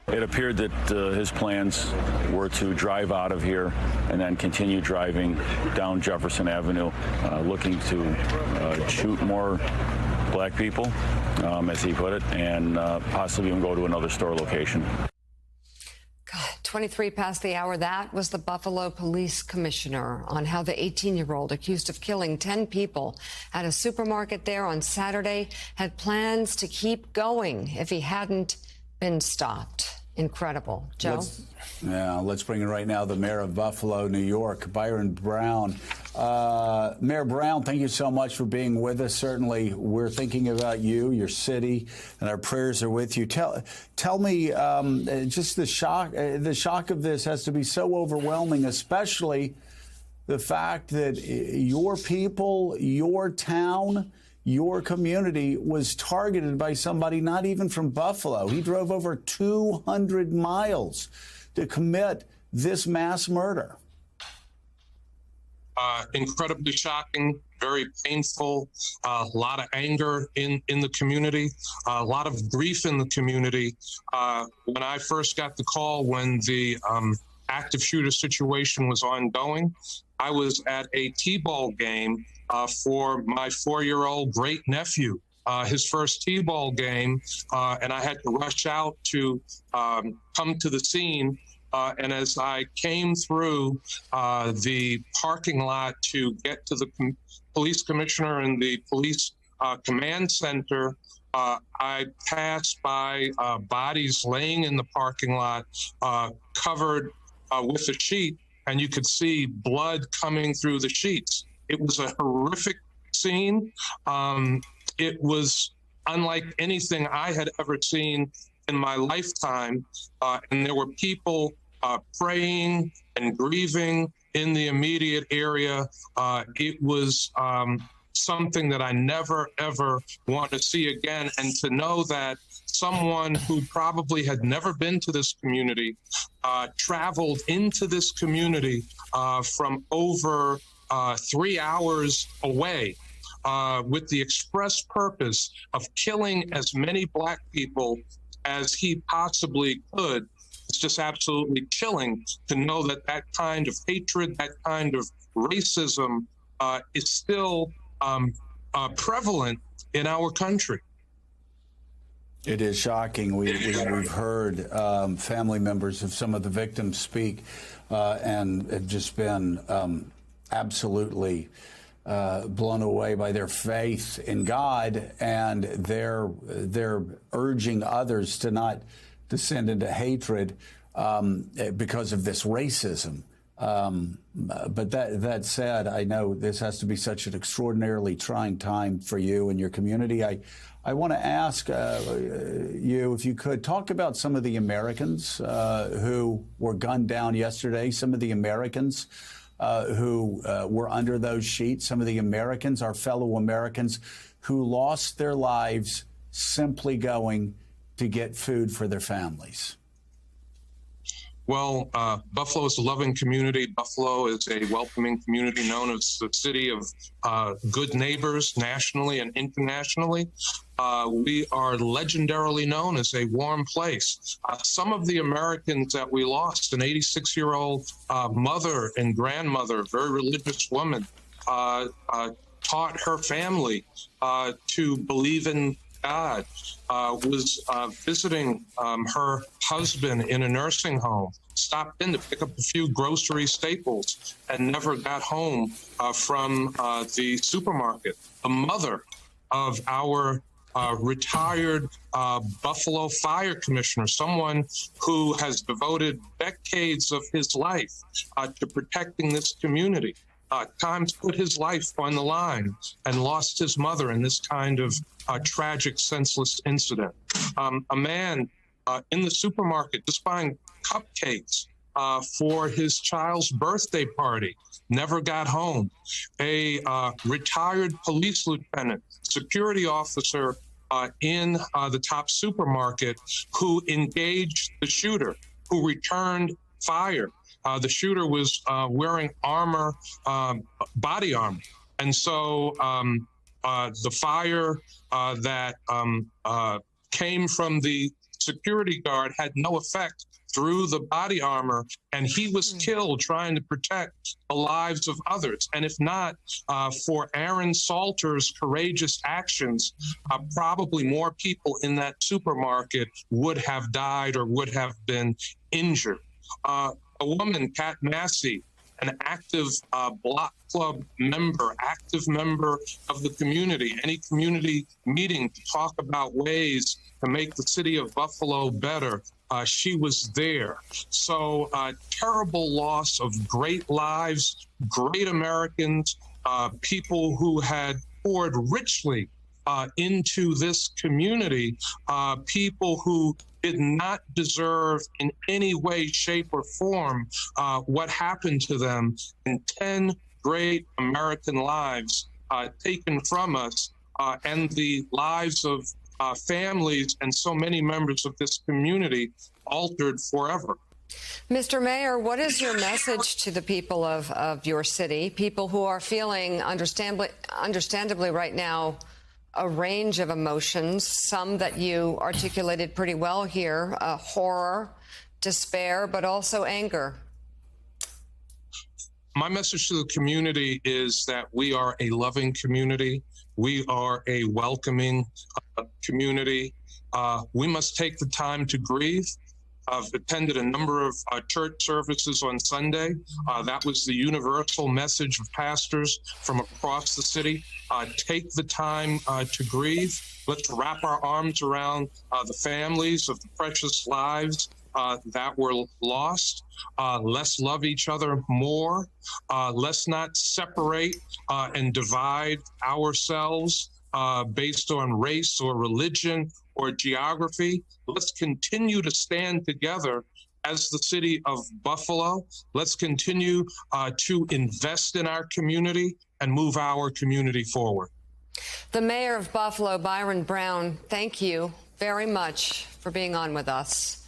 It appeared that his plans were to drive out of here and then continue driving down Jefferson Avenue, looking to shoot more black people, as he put it, and possibly even go to another store location. 23 past the hour. That was the Buffalo Police Commissioner on how the 18-year-old accused of killing 10 people at a supermarket there on Saturday had plans to keep going if he hadn't been stopped. Incredible. Joe? Let's bring in right now the mayor of Buffalo, New York, Byron Brown. Mayor Brown, thank you so much for being with us. Certainly, we're thinking about you, your city, and our prayers are with you. Tell me, just the shock of this has to be so overwhelming, especially the fact that your people, your town, your community was targeted by somebody not even from Buffalo. He drove over 200 miles to commit this mass murder. Incredibly shocking, very painful, a lot of anger in the community, a lot of grief in the community. When I first got the call when the active shooter situation was ongoing, I was at a T-ball game for my 4-year-old great nephew, his first T-ball game, and I had to rush out to come to the scene. And as I came through the parking lot to get to the police commissioner and the police command center, I passed by bodies laying in the parking lot, covered with a sheet, and you could see blood coming through the sheets. It was a horrific scene. It was unlike anything I had ever seen in my lifetime. And there were people praying and grieving in the immediate area. It was something that I never, ever want to see again. And to know that someone who probably had never been to this community traveled into this community from over 3 hours away with the express purpose of killing as many black people as he possibly could. It's just absolutely chilling to know that that kind of hatred, that kind of racism is still prevalent in our country. It is shocking. We've heard family members of some of the victims speak and have just been absolutely blown away by their faith in God, and they're urging others to not descend into hatred because of this racism. But that said, I know this has to be such an extraordinarily trying time for you and your community. I want to ask you if you could talk about some of the Americans who were gunned down yesterday, some of the Americans who were under those sheets, some of the Americans, our fellow Americans, who lost their lives simply going to get food for their families. Well, Buffalo is a loving community. Buffalo is a welcoming community known as the city of good neighbors nationally and internationally. We are legendarily known as a warm place. Some of the Americans that we lost, an 86-year-old mother and grandmother, very religious woman, taught her family to believe in God, was visiting her husband in a nursing home, stopped in to pick up a few grocery staples, and never got home from the supermarket. The mother of our retired Buffalo Fire Commissioner, someone who has devoted decades of his life to protecting this community, times put his life on the line and lost his mother in this kind of tragic, senseless incident. A man in the supermarket just buying cupcakes for his child's birthday party, never got home. A retired police lieutenant, security officer in the top supermarket who engaged the shooter, who returned fire. The shooter was wearing armor, body armor. And so the fire that came from the security guard had no effect through the body armor, and he was killed trying to protect the lives of others. And if not for Aaron Salter's courageous actions, probably more people in that supermarket would have died or would have been injured. A woman, Kat Massey, an active block club member, active member of the community, any community meeting to talk about ways to make the city of Buffalo better. She was there. So terrible loss of great lives, great Americans, people who had poured richly into this community, people who did not deserve in any way, shape, or form what happened to them, and 10 great American lives taken from us, and the lives of families and so many members of this community altered forever. Mr. Mayor, what is your message to the people of your city, people who are feeling understandably right now a range of emotions, some that you articulated pretty well here, horror, despair, but also anger? My message to the community is that we are a loving community. We are a welcoming community. We must take the time to grieve. I've attended a number of church services on Sunday. That was the universal message of pastors from across the city. Take the time to grieve. Let's wrap our arms around the families of the precious lives that were lost. Let's love each other more. Let's not separate and divide ourselves based on race or religion or geography. Let's continue to stand together as the city of Buffalo. Let's continue to invest in our community and move our community forward. The mayor of Buffalo, Byron Brown, thank you very much for being on with us.